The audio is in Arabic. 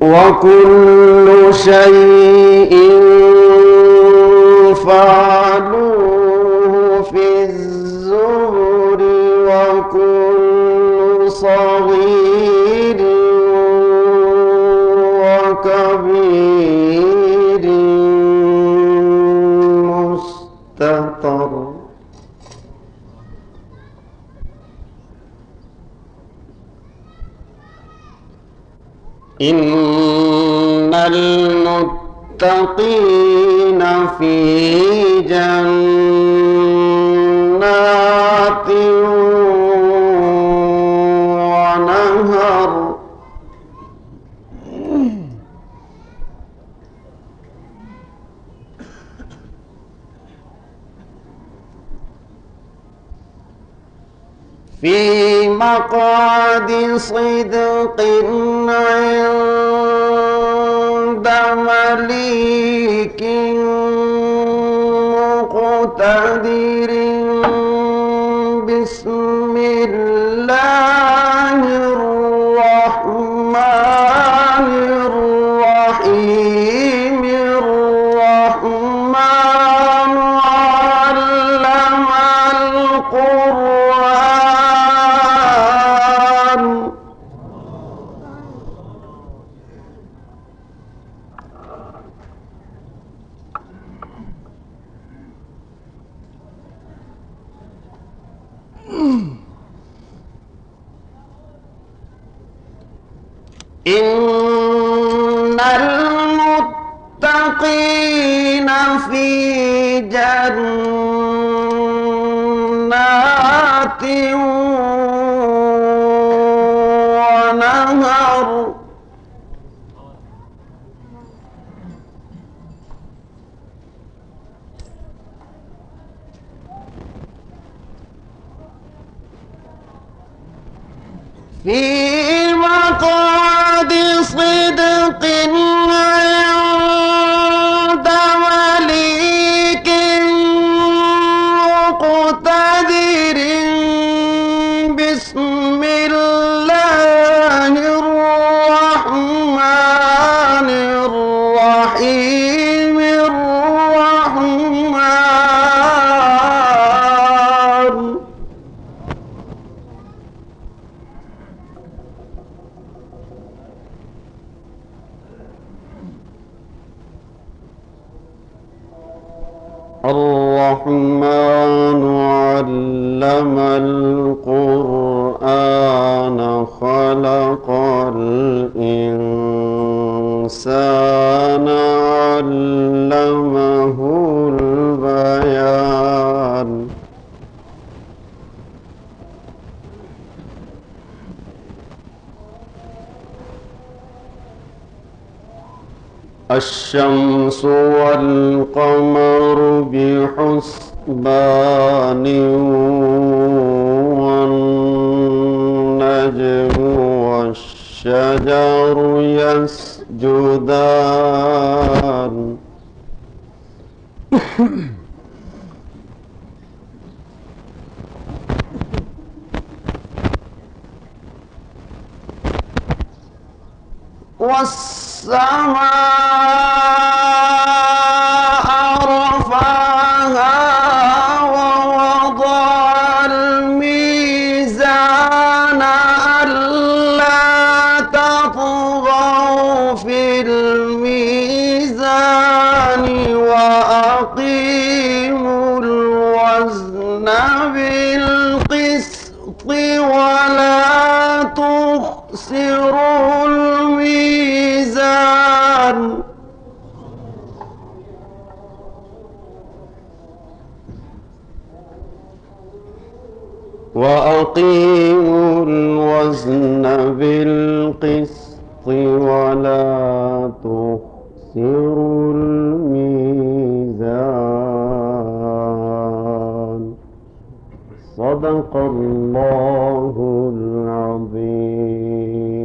وكل شيء فعلوه في الزبر وكل صغير وكبير مستطر إن المتقين في جنات ونهر في مقعد صدق عند مليك مقتدر بسم الله الرحمن الرحيم الرحمن علم القرآن إن المتقين في جنات ونهر في مقعد صدق عند مليك مقتدر بسم الله الرحمن الرحيم الرحمن الرحمن علم القرآن خلق الإنسان علمه البيان الشمس والقمر بحسبان والنجم والشجر يسجدان والسماء رفعها ووضع الميزان ألا تطغوا في الميزان وأقيموا الوزن بالقسط ولا تخسروا الميزان وأقيموا الوزن بالقسط ولا تخسروا الميزان صدق الله العظيم.